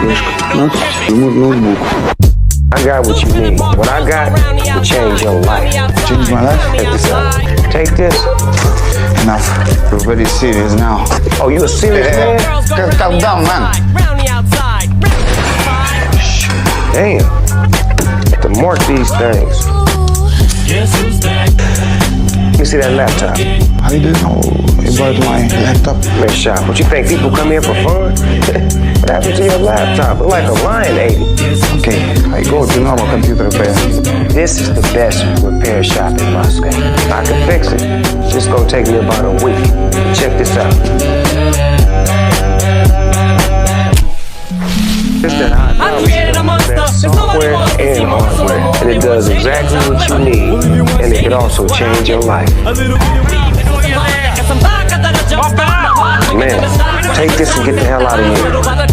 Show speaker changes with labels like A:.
A: флешка, 15, ноутбук.
B: I got what you need. What I got will change your life.
A: Change my life?
B: Check this out. Take this.
A: Enough. You're very serious now.
B: Oh, you a serious man?
A: Calm down, man.
B: Damn. To mark these things. Let me see that laptop.
A: How do you know about my laptop?
B: Man, shop. What you think? People come here for fun? What happened to your laptop? Look like a lion ate it.
A: Okay, I go to normal computer repair.
B: This is the best repair shop in Moscow. I can fix it. It's just gonna take me about a week. Check this out. This that software and hardware, and it does exactly what you need, and it can also change your life. Man, take this and get the hell out of here.